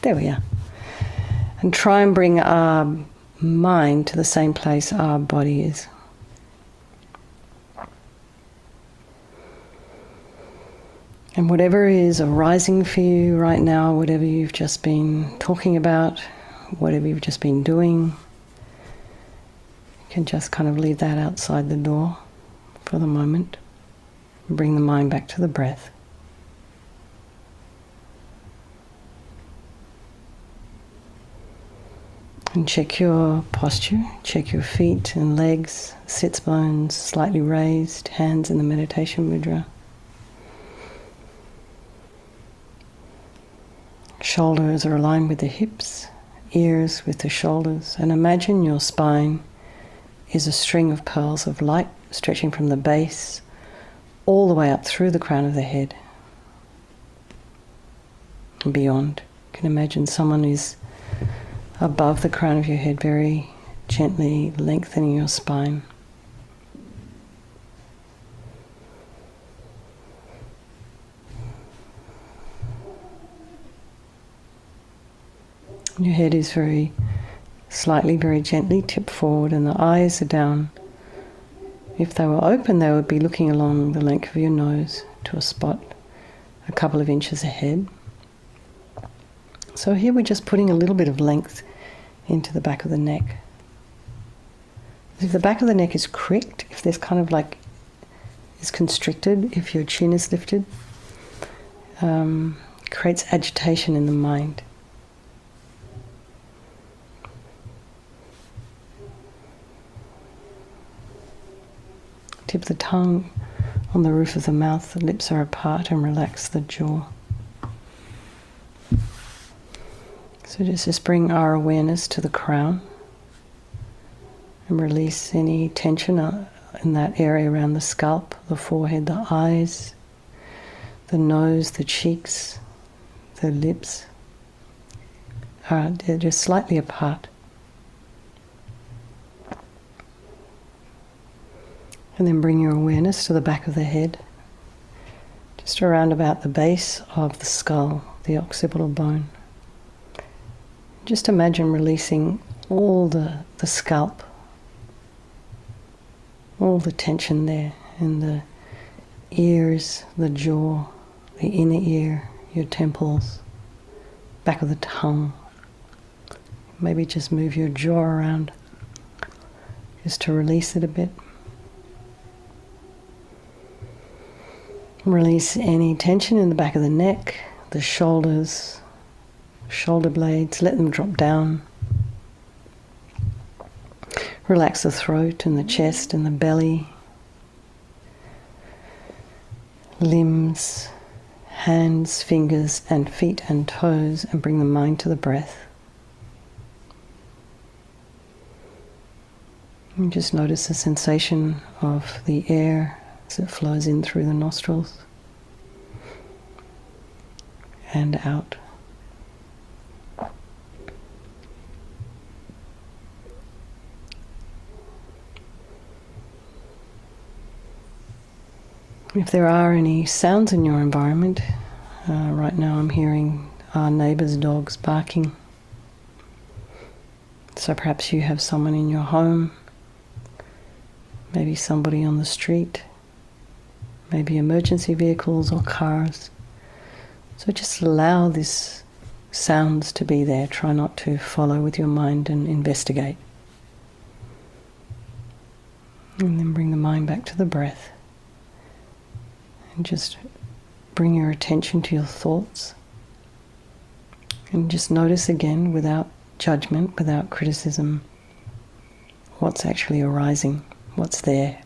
There we are. And try and bring our mind to the same place our body is. And whatever is arising for you right now, whatever you've just been talking about, whatever you've just been doing, you can just kind of leave that outside the door for the moment. And bring the mind back to the breath. And check your posture, check your feet and legs, sits bones slightly raised, hands in the meditation mudra. Shoulders are aligned with the hips, ears with the shoulders, and imagine your spine is a string of pearls of light stretching from the base all the way up through the crown of the head and beyond. You can imagine someone is above the crown of your head, very gently lengthening your spine. Your head is very gently tipped forward and the eyes are down. If they were open, they would be looking along the length of your nose to a spot a couple of inches ahead. So here we're just putting a little bit of length into the back of the neck. If the back of the neck is cricked, if there's kind of like is constricted, if your chin is lifted, creates agitation in the mind. Tip the tongue on the roof of the mouth, the lips are apart, and relax the jaw. So just bring our awareness to the crown and release any tension in that area around the scalp, the forehead, the eyes, the nose, the cheeks, the lips. They're just slightly apart. And then bring your awareness to the back of the head, just around about the base of the skull, the occipital bone. Just imagine releasing all the scalp, all the tension there, and the ears, the jaw, the inner ear, your temples, back of the tongue. Maybe just move your jaw around, just to release it a bit. Release any tension in the back of the neck, the shoulders, shoulder blades, let them drop down. Relax the throat and the chest and the belly, limbs, hands, fingers and feet and toes, and bring the mind to the breath. And just notice the sensation of the air as it flows in through the nostrils and out. If there are any sounds in your environment, right now I'm hearing our neighbour's dogs barking. So perhaps you have someone in your home, maybe somebody on the street, maybe emergency vehicles or cars. So just allow these sounds to be there. Try not to follow with your mind and investigate. And then bring the mind back to the breath. And just bring your attention to your thoughts. And just notice again, without judgment, without criticism, what's actually arising, what's there.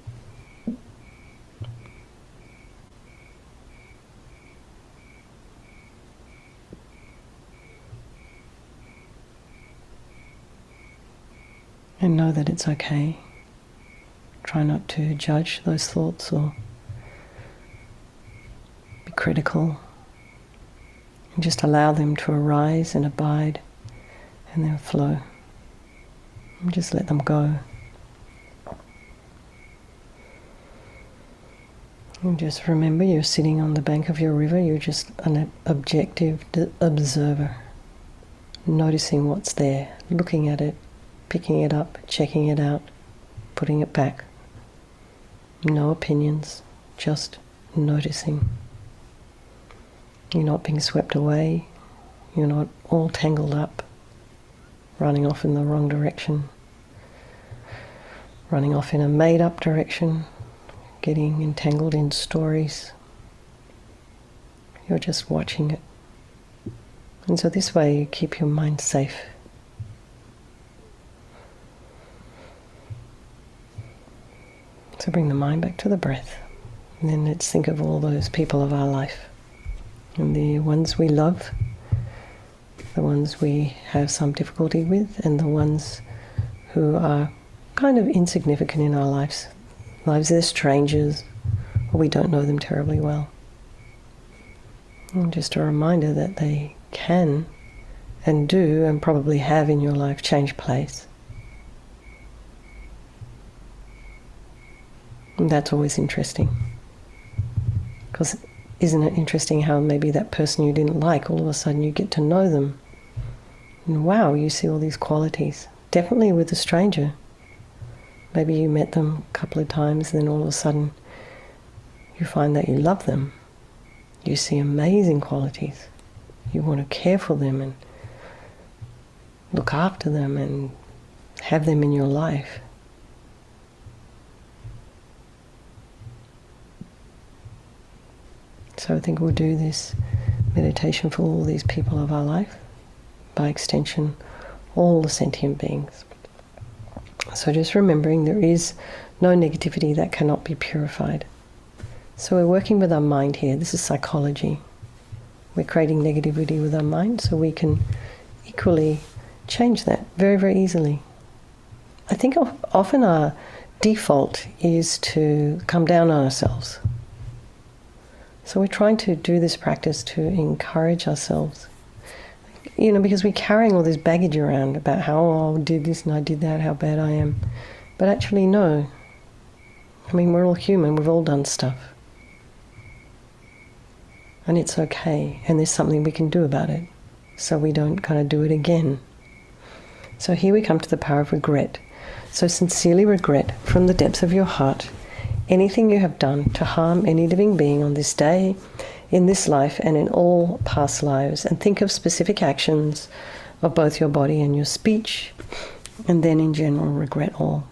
And know that it's okay. Try not to judge those thoughts or be critical. And just allow them to arise and abide and then flow. And just let them go. And just remember, you're sitting on the bank of your river. You're just an objective observer. noticing what's there, looking at it, picking it up, checking it out, putting it back. No opinions, just noticing. You're not being swept away. You're not all tangled up, running off in the wrong direction, running off in a made-up direction, getting entangled in stories. You're just watching it. And so this way you keep your mind safe. So bring the mind back to the breath. And then let's think of all those people of our life. And the ones we love, the ones we have some difficulty with, and the ones who are kind of insignificant in our lives. They're strangers, or we don't know them terribly well. And just a reminder that they can and do and probably have in your life change place. And that's always interesting. Because isn't it interesting how maybe that person you didn't like, all of a sudden you get to know them. And wow, you see all these qualities. Definitely with a stranger. Maybe you met them a couple of times and then all of a sudden you find that you love them. You see amazing qualities. You want to care for them and look after them and have them in your life. So I think we'll do this meditation for all these people of our life, by extension, all the sentient beings. So just remembering there is no negativity that cannot be purified. So we're working with our mind here. This is psychology. We're creating negativity with our mind so we can equally change that very, very easily. I think often our default is to come down on ourselves. So we're trying to do this practice to encourage ourselves. Because we're carrying all this baggage around about how I did this and I did that, how bad I am. But actually, no. We're all human. We've all done stuff. And it's okay. And there's something we can do about it. So we don't kind of do it again. So here we come to the power of regret. So sincerely regret from the depths of your heart anything you have done to harm any living being on this day, in this life, and in all past lives. And think of specific actions of both your body and your speech, and then in general regret all.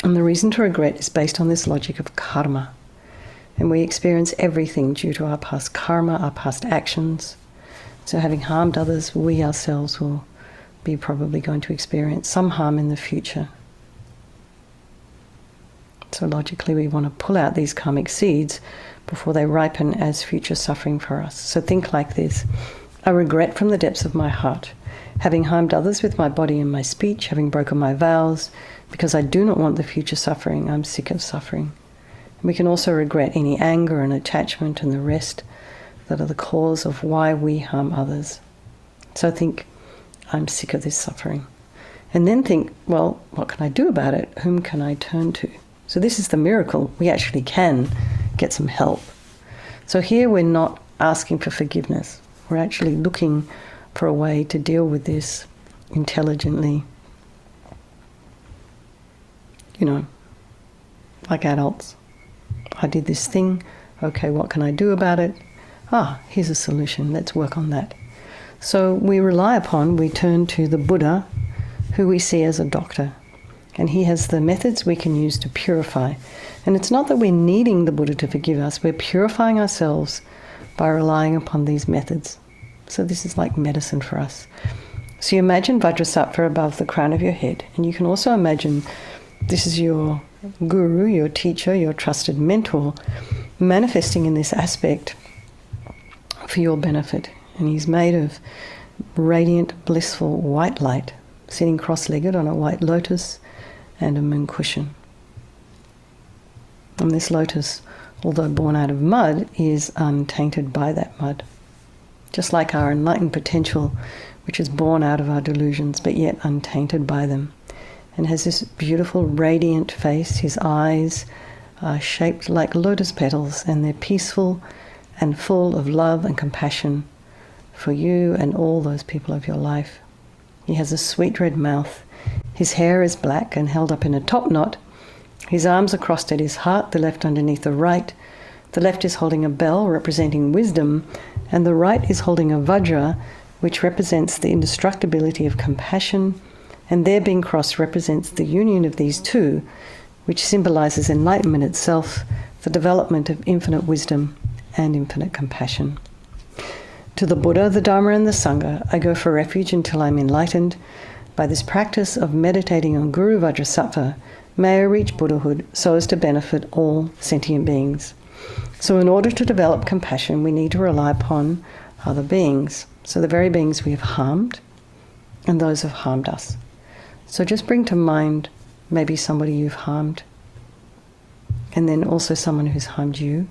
And the reason to regret is based on this logic of karma. And we experience everything due to our past karma, our past actions. So having harmed others, we ourselves will be probably going to experience some harm in the future. So logically we want to pull out these karmic seeds before they ripen as future suffering for us. So think like this. I regret from the depths of my heart, having harmed others with my body and my speech, having broken my vows, because I do not want the future suffering. I'm sick of suffering. And we can also regret any anger and attachment and the rest that are the cause of why we harm others. So think, I'm sick of this suffering. And then think, well, what can I do about it? Whom can I turn to? So this is the miracle. We actually can get some help. So here we're not asking for forgiveness. We're actually looking for a way to deal with this intelligently. Like adults. I did this thing. Okay, what can I do about it? Here's a solution. Let's work on that. So we turn to the Buddha, who we see as a doctor. And he has the methods we can use to purify. And it's not that we're needing the Buddha to forgive us. We're purifying ourselves by relying upon these methods. So this is like medicine for us. So you imagine Vajrasattva above the crown of your head. And you can also imagine this is your guru, your teacher, your trusted mentor, manifesting in this aspect for your benefit. And he's made of radiant, blissful white light, sitting cross-legged on a white lotus and a moon cushion. And this lotus, although born out of mud, is untainted by that mud. Just like our enlightened potential, which is born out of our delusions, but yet untainted by them. And has this beautiful radiant face. His eyes are shaped like lotus petals, and they're peaceful and full of love and compassion for you and all those people of your life. He has a sweet red mouth. His hair is black and held up in a top knot. His arms are crossed at his heart, the left underneath the right. The left is holding a bell representing wisdom, and the right is holding a vajra, which represents the indestructibility of compassion, and their being crossed represents the union of these two, which symbolizes enlightenment itself, the development of infinite wisdom and infinite compassion. To the Buddha, the Dharma, and the Sangha, I go for refuge until I'm enlightened. By this practice of meditating on Guru Vajrasattva, may I reach Buddhahood so as to benefit all sentient beings. So in order to develop compassion, we need to rely upon other beings. So the very beings we have harmed and those who have harmed us. So just bring to mind maybe somebody you've harmed, and then also someone who's harmed you,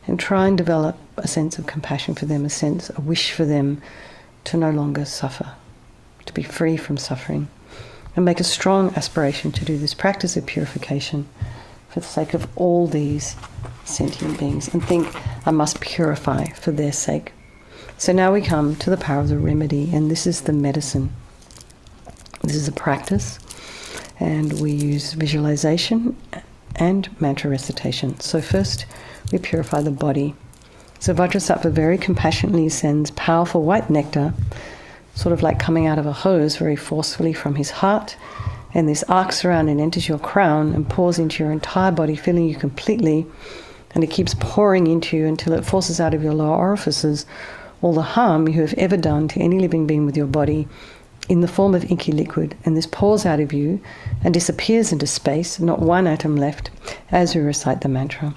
and try and develop a sense of compassion for them, a wish for them to no longer suffer, to be free from suffering, and make a strong aspiration to do this practice of purification for the sake of all these sentient beings, and think, I must purify for their sake. So now we come to the power of the remedy, and this is the medicine. This is a practice, and we use visualization and mantra recitation. So first, we purify the body. So Vajrasattva very compassionately sends powerful white nectar, sort of like coming out of a hose very forcefully from his heart, and this arcs around and enters your crown and pours into your entire body, filling you completely, and it keeps pouring into you until it forces out of your lower orifices all the harm you have ever done to any living being with your body in the form of inky liquid, and this pours out of you and disappears into space, not one atom left, as we recite the mantra.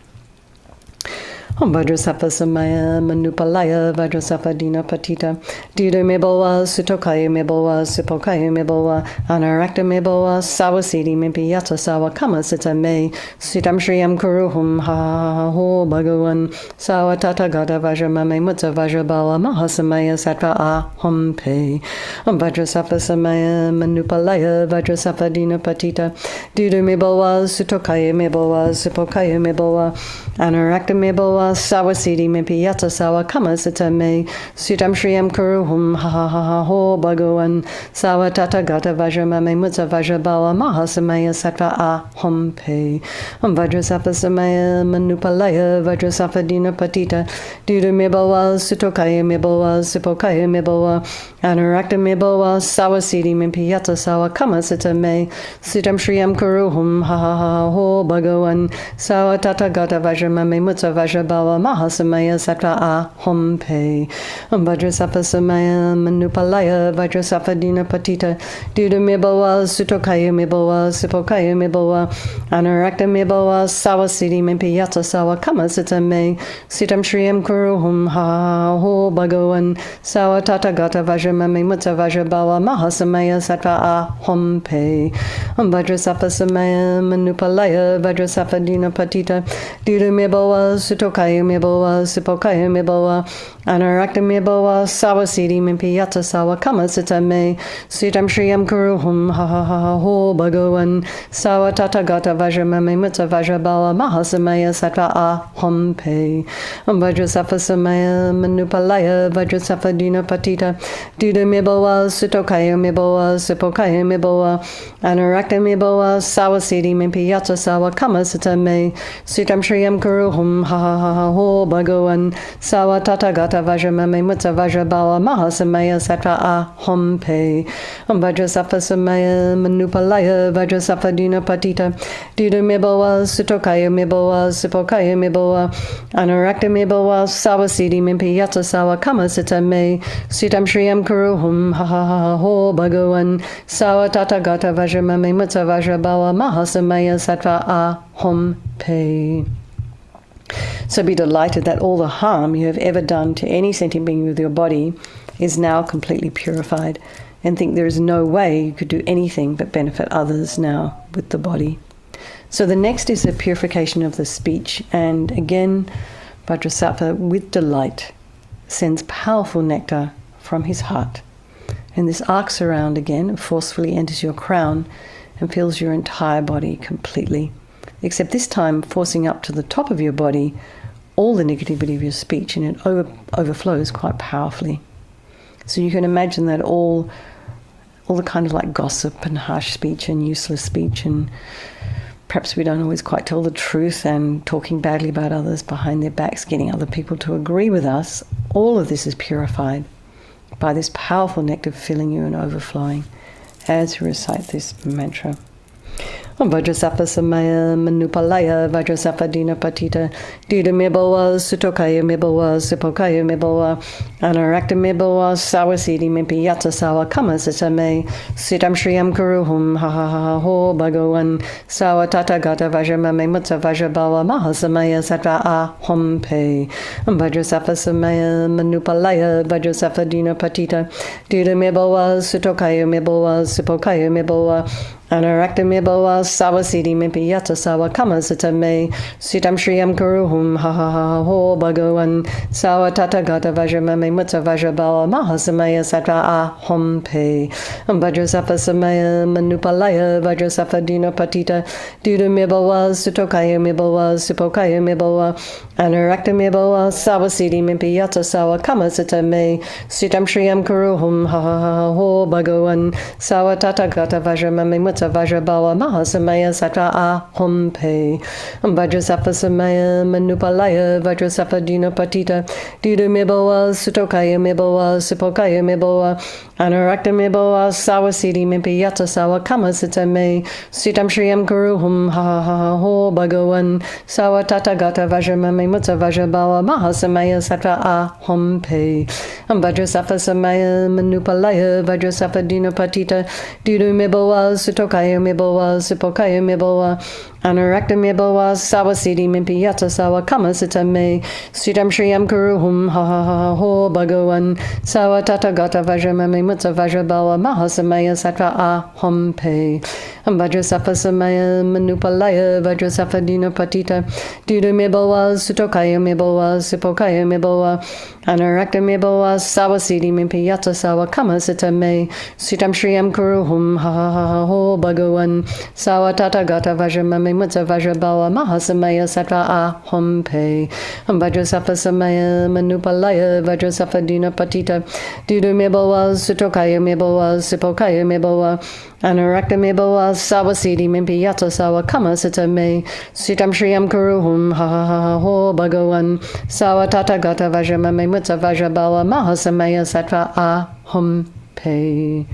Om Vajrasattva Samaya Manupalaya Vajrasattva Dina Patita Dida Mebawa Sutokaya Mebawa Supokaya Mebawa Anarakta Mebawa Sawasidi Mimpiyata Sawa Kama Sita Me Sitam Shriyam Kuruhum Ha Ho Bhagavan Sawa Tata Gata Vajramame Mutta Vajrabawa Mahasamaya Sattva Aham Pe Om Vajrasattva Samaya Manupalaya Vajrasattva Dina Patita Dida Mebawa Sutokaya Mebawa Supokaya Mebawa Anarakta Mebawa Sawasidi Mimpiyata Sawa Kama Sita Me Sitam Shriyam Kuruhum Ha Ho Bhagavan Sawa Tata Gata Vajramame Mutta Vajrabawa Mahasamaya Sattva Aham Pe Om Vajrasattva Samaya Manupalaya Vajrasattva Dina Patita Dida Mebawa Sutokaya Mebawa Supokaya Mebawa Anarakta Mebawa Sawasidi Mimpiyata Sawa Kama Sita Me Sitam Shriyam Kuruhum Ha Ho Bhagavan Sawa Tata Gata Vajramame Mutta Vajrabawa Mahasamaya Sattva Aham Pe Om Vajrasattva Samaya Manupalaya Vajrasattva Dina Patita Dida Mebawa Sutokaya Mebawa Supokaya Mebawa Anarakta Mebawa Sawasidi Mimpiyata Sawa Kama Sita Me Sitam Shriyam Kuruhum Ha Ho Bhagavan Sawa Tata Gata Vajramame Mutta Vajrabawa Mahasamaya Sattva Aham Pe Om Vajrasattva Samaya Manupalaya Vajrasattva Dina Patita Dida Mebawa Sutokaya Mebawa Supokaya Mebawa Anarakta Mebawa Sawasidi Mimpiyata Sawa Kama Sita Me Sitam Shriyam Kuruhum Ha Ho Bhagavan Sawa Tata Gata Vajramame Mutta Vajrabawa Mahasamaya Sattva Aham Pe Om Vajrasattva Samaya Manupalaya Vajrasattva Dina Patita Dida Mebawa Sutokaya Mebawa Supokaya Mebawa Anarakta Mebawa Sawasidi Mimpiyata Sawa Kama Sita Me Sitam Shriyam Kuruhum Ha Ho Bhagavan Sawa Tata Gata Vajramame Mutta Vajrabawa Mahasamaya Sattva Aham Pe Om Vajrasattva Samaya Manupalaya Vajrasattva Dina Patita Dida Mebawa Sutokaya Mebawa Supokaya Mebawa Anarakta Mebawa Sawasidi Mimpiyata Sawa Kama Sita Me Sitam Shriyam Kuruhum Ha Ho Bhagavan Sawa Tata Gata Vajramame Mutta Vajrabawa Mahasamaya Sattva Aham Pe. So be delighted that all the harm you have ever done to any sentient being with your body is now completely purified, and think there is no way you could do anything but benefit others now with the body. So the next is the purification of the speech, and again Vajrasattva with delight sends powerful nectar from his heart, and this arcs around again, forcefully enters your crown and fills your entire body completely, except this time forcing up to the top of your body all the negativity of your speech, and it overflows quite powerfully. So you can imagine that all the kind of like gossip and harsh speech and useless speech, and perhaps we don't always quite tell the truth, and talking badly about others behind their backs, getting other people to agree with us, all of this is purified by this powerful nectar filling you and overflowing as you recite this mantra. Vajrasattva samaya manupalaya Vajrasattva dina patita dida mibawa sutokaya mibawa sipokaya mibawa anarakta mibawa sawasidi mimpi yata sawa kama sitame sitam shriyam kuruhum ha ha ha ho bhagavan sawa tata gata vajramame mutta vajrabawa mahasamaya sattva ahom pe Vajrasattva samaya manupalaya Vajrasattva dina patita dida mibawa sutokaya mibawa sipokaya mibawa Anarakta mibawa sawasidi mimpi yata sawa kama sitame sitam shriyam kuruhum ha ha ha ho bhagavan sawa tata gata vajramame mutta vajrabawa mahasamaya sattva ahom pe Vajrasattva samaya manupalaya Vajrasattva dina patita duda mibawa sutokaya mibawa sipokaya mibawa Anarakta mibawa sawasidi mimpi yata sawa kama sitame sitam shriyam kuruhum ha ha ha ho bhagavan sawa tata gata vajramame mutta Vajrabawa mahasamaya sattva ahom pe Vajrasattva samaya manupalaya Vajrasattva dina patita duda mibawa sutokaya mibawa sipokaya mibawa Anarakta mibawa sawasidi mimpi yata sawa kama sitame sitam shriyam kuruhum ha ha ha ho bhagavan sawa tata gata vajramame mutta vajrabawa mahasamaya sattva ahom pe Vajrasattva samaya manupalaya Vajrasattva dina patita duda mibawa sutokaya mibawa sipokaya mibawa Anarakta mibawa sawasidi mimpi yata sawa kama sitame sitam shriyam kuruhum ha ha ha ho bhagavan sawa tata gata vajramame mutta vajrabawa mahasamaya sattva ahom pe Vajrasattva samaya manupalaya Vajrasattva dina patita duda mibawa sutokaya mibawa sipokaya mibawa Anarakta mibawa sawasidi mimpi yata sawa kama sitame sitam shriyam kuruhum ha ha ha ho bhagavan sawa tata gata vajramame mutta vajrabawa mahasamaya sattva ahom pe Vajrasattva samaya manupalaya Vajrasattva dina patita duda mibawa sutokaya mibawa sipokaya mibawa Anarakta mibawa sawasidi mimpi yata sawa kama sitame sitam shriyam kuruhum ha ha ha ho bhagavan sawa tata gata vajramame mutta vajrabawa mahasamaya sattva ahom pe.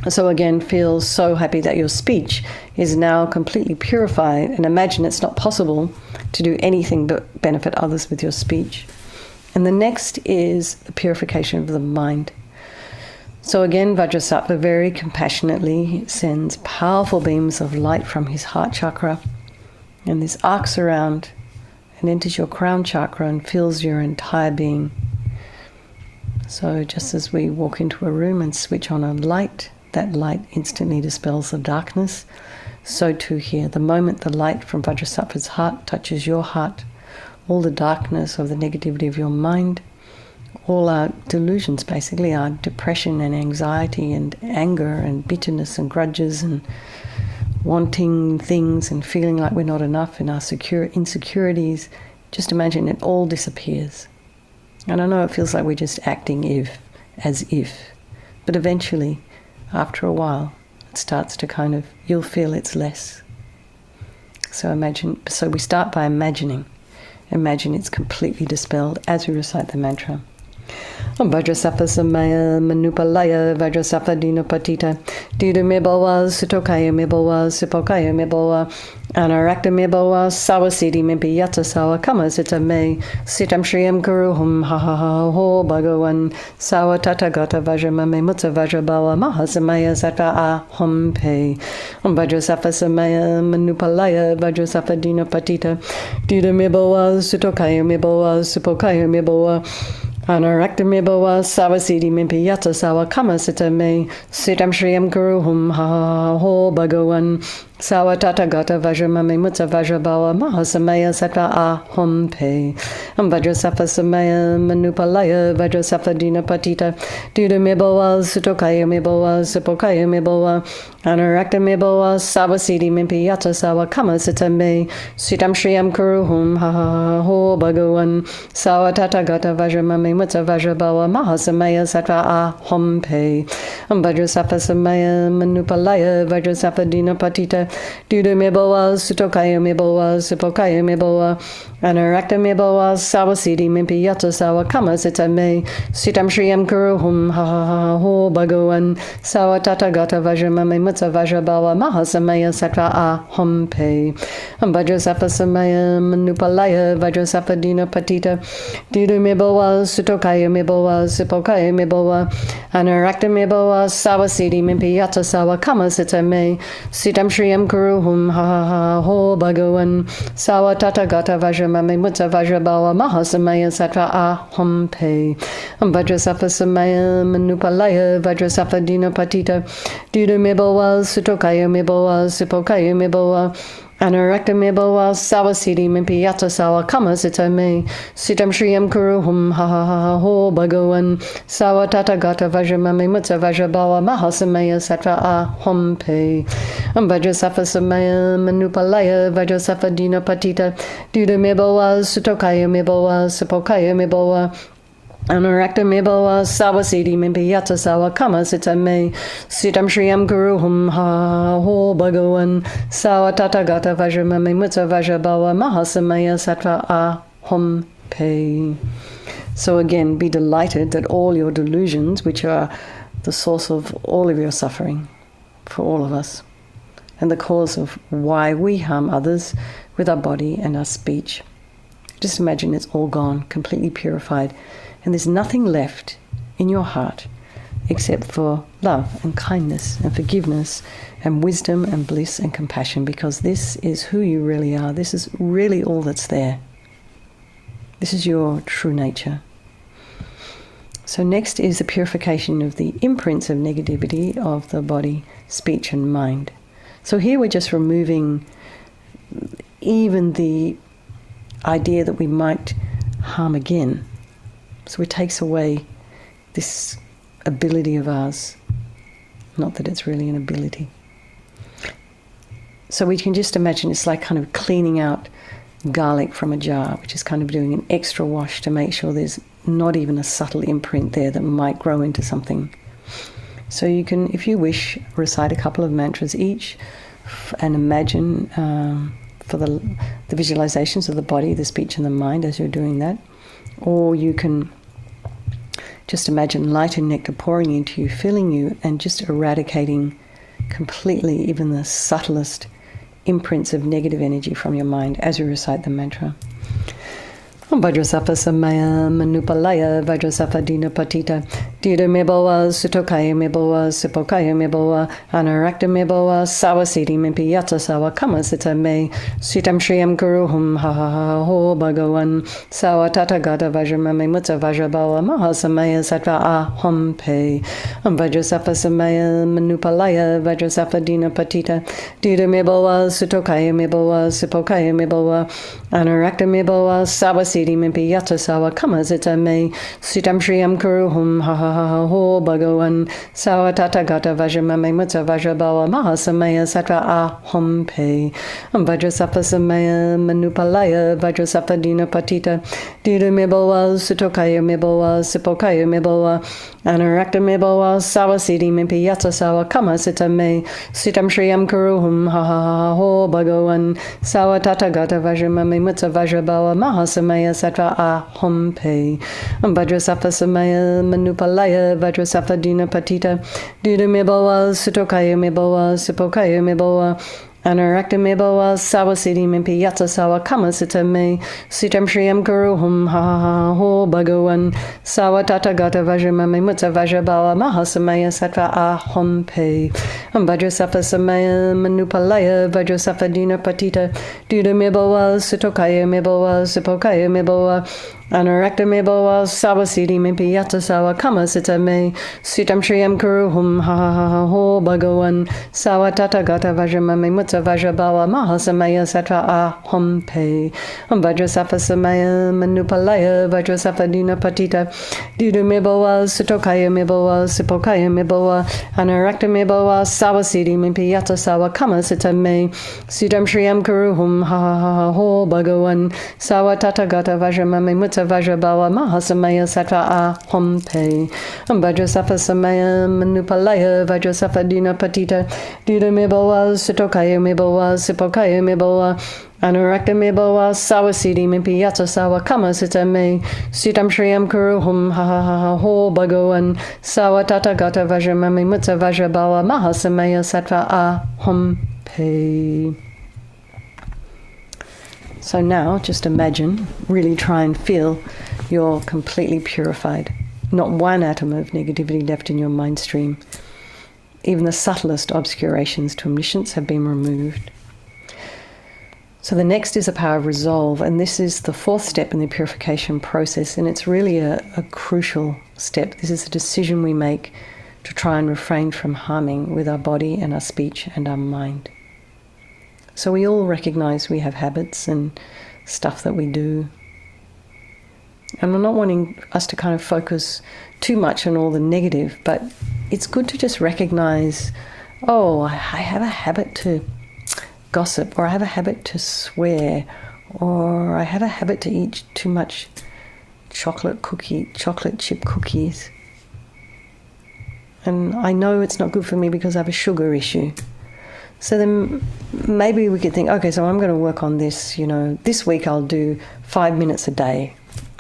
So again, feel so happy that your speech is now completely purified, and imagine it's not possible to do anything but benefit others with your speech. And the next is the purification of the mind. So again, Vajrasattva very compassionately sends powerful beams of light from his heart chakra, and this arcs around and enters your crown chakra and fills your entire being. So just as we walk into a room and switch on a light, that light instantly dispels the darkness. So too here, the moment the light from Vajrasattva's heart touches your heart, all the darkness of the negativity of your mind, all our delusions, basically our depression and anxiety and anger and bitterness and grudges and wanting things and feeling like we're not enough and our insecurities, just imagine it all disappears. And I know it feels like we're just acting as if, but eventually, after a while, it starts to kind of, you'll feel it's less. So we start by imagining. Imagine it's completely dispelled as we recite the mantra. Vajrasattva samaya manupalaya Vajrasattva dina patita duda mibawa sutokaya mibawa sipokaya mibawa Anarakta mibawa sawasidi mimpi yata sawa kama sitame sitam shriyam kuruhum ha ha ha ho bhagavan sawa tata gata vajramame mutta vajrabawa mahasamaya sattva ahom pe Vajrasattva samaya manupalaya Vajrasattva dina patita duda mibawa sutokaya mibawa sipokaya mibawa Anarakta mibawa sawasidi mimpi yata sawa kama sitame sitam shriyam kuruhum ha ha ha ho bhagavan sawa tata gata vajramame mutta vajrabawa mahasamaya sattva ahom pe Vajrasattva samaya manupalaya Vajrasattva dina patita duda mibawa sutokaya mibawa sipokaya mibawa Anarakta mibawa sawasidi mimpi yata sawa kama sitame sitam shriyam kuruhum ha ha ha ho bhagavan sawa tata gata vajramame Mutsa Vajrabawa Mahasamaya Sattva Aham Pe Vajrasattva Samaya Manupalaya Vajrasattva Dina Patita Duda Mebowa Sutokaya Mebowa Supokaya Mebowa Anarakta Mebowa Sawasidi Mimpi Yata Sawa Kama Sita Me Sitam Shriyam Kuruhum Ha Ha Ha Ho Bhagawan Sawa Tata Gata Vajramame Mutsa Vajrabawa Mahasamaya Sattva Aham Pe Vajrasattva Samaya Manupalaya Vajrasattva Dina Patita Duda Mebowa Sutokaya Mebowa Supokaya Mebowa Anarakta Mebowa Sawasidi Mimpi Yata Sawa Kama Sita Me Sitam Shriyam Kuruhum Ha Ha Ha Ho Bhagawan Sawa Tata Gata Vajramame Mutsa Vajrabawa Mahasamaya Sattva Aham Pe Vajrasattva Samaya Manupalaya Vajrasattva Dina Patita Duda Mebowa Sutokaya Mebowa Supokaya Mebowa Anarakta Mebowa Sawasidi Mimpi Yata Sawa Kama Sita Me Sitam Shriyam Kuruhum Ha Ha Ha Ho Bhagawan Sawa Tata Gata Vajramame Mutsa Vajrabawa Mahasamaya Sattva Aham Pe Vajrasattva Samaya Manupalaya Vajrasattva Dina Patita Duda Mebowa Sutokaya Mebowa Supokaya Mebowa Anarakta Mebowa Sawasidi Mimpi Yata Sawa Kama Sita Me Sitam Shriyam Kuruhum Ha Ho Bhagawan Sawa Tata Gata Vajramame Mutsa Vajrabawa Mahasamaya Sattva Aham Pe. So again, be delighted that all your delusions, which are the source of all of your suffering for all of us, and the cause of why we harm others with our body and our speech, just imagine it's all gone, completely purified. And there's nothing left in your heart except for love and kindness and forgiveness and wisdom and bliss and compassion, because this is who you really are. This is really all that's there. This is your true nature. So next is the purification of the imprints of negativity of the body, speech and mind. So here we're just removing even the idea that we might harm again. So it takes away this ability of ours. Not that it's really an ability. So we can just imagine it's like kind of cleaning out garlic from a jar, which is kind of doing an extra wash to make sure there's not even a subtle imprint there that might grow into something. So you can, if you wish, recite a couple of mantras each and imagine for the visualizations of the body, the speech and the mind as you're doing that. Or you can just imagine light and nectar pouring into you, filling you, and just eradicating completely even the subtlest imprints of negative energy from your mind as you recite the mantra. Vajrasattva Samaya Manupalaya Vajrasattva Dina Patita Duda Mebowa Sutokaya Mebowa Supokaya Mebowa Anarakta Mebowa Sawasidi Mimpi Yata Sawa Kama Sita Me Sitam Shriyam Kuruhum Ha Ha Ha Ho Bhagawan Sawa Tata Gata Vajramame Mutsa Vajrabawa Mahasamaya Sattva Aham Pe Vajrasattva Samaya Manupalaya Vajrasattva Dina Patita Duda Mebowa Sutokaya Mebowa Supokaya Mebowa Anarakta Mebowa Sawasidi Mimpi Yata Sawa Kama Sita Me Sitam Shriyam Kuruhum Ha Ha Ha Ho Bhagawan Sawa Tata Gata Vajramame Mutsa Vajrabawa Mahasamaya Sattva Aham Pe Vajrasattva Samaya Manupalaya Vajrasattva Dina Patita Duda Mebowa Sutokaya Mebowa Supokaya Mebowa Anarakta Mebowa Sawasidi Mimpi Yata Sawa Kama Sita Me Sitam Shriyam Kuruhum Ha Ha Ha Ho Bhagawan Sawa Tata Gata Vajramame Mutsa Vajrabawa Mahasamaya Sattva Aham Pe Vajrasattva Samaya Manupalaya Vajrasattva Dina Patita Duda Mebowa Sutokaya Mebowa Supokaya Mebowa Anarakta Mebowa Sawasidi Mimpi Yata Sawa Kama Sita Me Sitam Shriyam Kuruhum Ha Ha Ha Ho Bhagawan Sawa Tata Gata Vajramame Mutsa Vajrabawa Mahasamaya Sattva Aham Pe Vajrasattva Samaya Manupalaya Vajrasattva Dina Patita Duda Mebowa Sutokaya Mebowa Supokaya Mebowa Anarakta Mebowa Sawasidi Mimpi Yata Sawa Kama Sita Me Sitam Shriyam Kuruhum Ha Ha Ha Ho Bhagawan Sawa Tata Gata Vajramame Mutsa Vajrabawa Mahasamaya Sattva Aham Pe Vajrasattva Samaya Manupalaya Vajrasattva Dina Patita Duda Mebowa Sutokaya Mebowa Supokaya Mebowa Anarakta Mebowa Sawasidi Mimpi Yata Sawa Kama Sita Me Sitam Shriyam Kuruhum Ha Ha Ha Ho Bhagawan Sawa Tata Gata Vajramame Mutsa Mutta Vajrabawa Mahasamaya Sattva Aham Pe Vajrasattva Samaya Manupalaya Vajrasattva Dina Patita Dina Mebawa Sitokaya Mebawa Sipokaya Mebawa Anurakta Mebawa Sawasidi Mimpi Yatsa Sawa Kama Sita Me Sitam Shriyam Kuruhum Ha Ha Ha Ha Ho Bhagawan Sawa Tata Gata Vajramami Mutta Vajrabawa Mahasamaya Sattva Aham Pe. So now just imagine, really try and feel you're completely purified. Not one atom of negativity left in your mind stream. Even the subtlest obscurations to omniscience have been removed. So the next is the power of resolve, and this is the fourth step in the purification process, and it's really a crucial step. This is a decision we make to try and refrain from harming with our body and our speech and our mind. So we all recognize we have habits and stuff that we do. And I'm not wanting us to kind of focus too much on all the negative, but it's good to just recognize, oh, I have a habit to gossip, or I have a habit to swear, or I have a habit to eat too much chocolate chip cookies. And I know it's not good for me because I have a sugar issue. So then maybe we could think, okay, so I'm going to work on this, this week I'll do 5 minutes a day.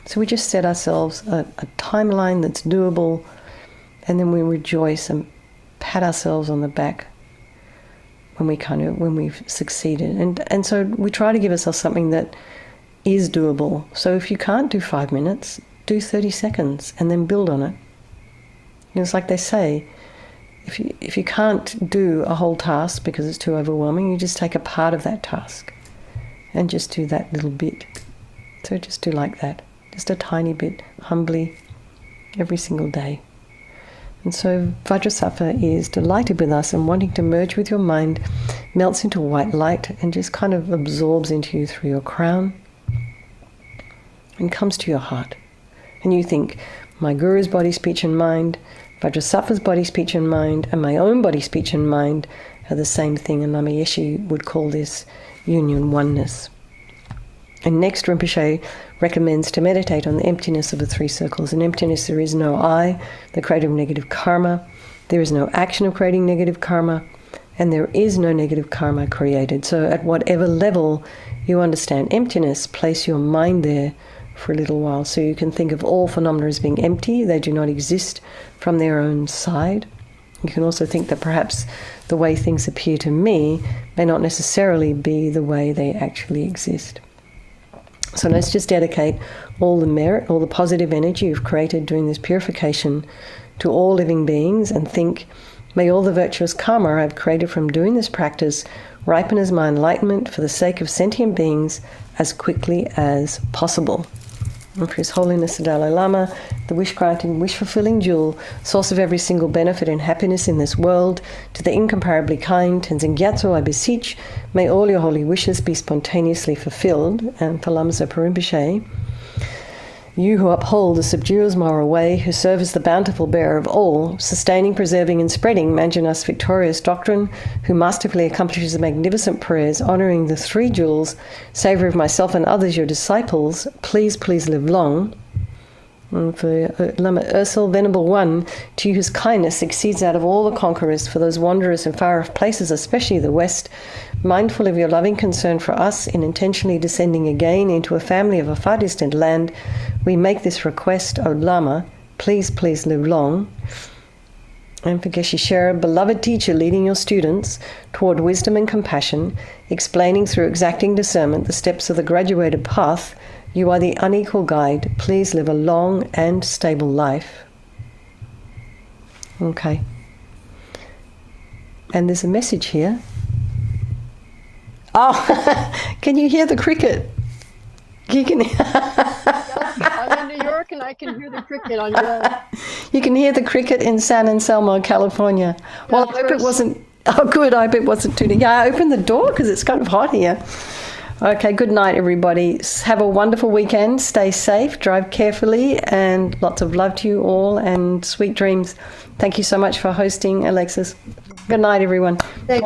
So we just set ourselves a timeline that's doable, and then we rejoice and pat ourselves on the back when we've succeeded. And so we try to give ourselves something that is doable. So if you can't do 5 minutes, do 30 seconds and then build on it. It's like they say, if you can't do a whole task because it's too overwhelming, you just take a part of that task and just do that little bit. So just do like that, just a tiny bit, humbly, every single day. And so Vajrasattva is delighted with us and wanting to merge with your mind, melts into white light and just kind of absorbs into you through your crown and comes to your heart. And you think, my Guru's body, speech and mind, Vajrasattva's body, speech and mind, and my own body, speech and mind are the same thing, and LAMA YESHE would call this union oneness. And next, Rinpoche recommends to meditate on the emptiness of the three circles. In emptiness, there is no I, the creator of negative karma. There is no action of creating negative karma. And there is no negative karma created. So at whatever level you understand emptiness, place your mind there for a little while. So you can think of all phenomena as being empty. They do not exist from their own side. You can also think that perhaps the way things appear to me may not necessarily be the way they actually exist. So let's just dedicate all the merit, all the positive energy you've created during this purification to all living beings, and think, may all the virtuous karma I've created from doing this practice ripen as my enlightenment for the sake of sentient beings as quickly as possible. And for His Holiness the Dalai Lama, the wish-granting, wish-fulfilling jewel, source of every single benefit and happiness in this world, to the incomparably kind Tenzin Gyatso, I beseech, may all your holy wishes be spontaneously fulfilled. And for Lama Zopa Rinpoche, you who uphold the subduer's moral way, who serve as the bountiful bearer of all, sustaining, preserving, and spreading Manjunath's victorious doctrine, who masterfully accomplishes the magnificent prayers honouring the three jewels, savour of myself and others, your disciples, please, please live long. And for Lama Ursel, Venerable One, to you whose kindness exceeds that of all the conquerors, for those wanderers in far-off places, especially the West, mindful of your loving concern for us in intentionally descending again into a family of a far distant land, we make this request, O Lama, please, please live long. And for Geshe Shera, beloved teacher leading your students toward wisdom and compassion, explaining through exacting discernment the steps of the graduated path, you are the unequal guide. Please live a long and stable life. Okay. And there's a message here. Oh, can you hear the cricket? You can. I'm in New York and I can hear the cricket on your own. You can hear the cricket in San Anselmo, California. Well, I hope it wasn't. Oh, good. I hope it wasn't too. Yeah, I opened the door because it's kind of hot here. Okay, good night, everybody. Have a wonderful weekend. Stay safe, drive carefully, and lots of love to you all and sweet dreams. Thank you so much for hosting, Alexis. Good night, everyone. Thank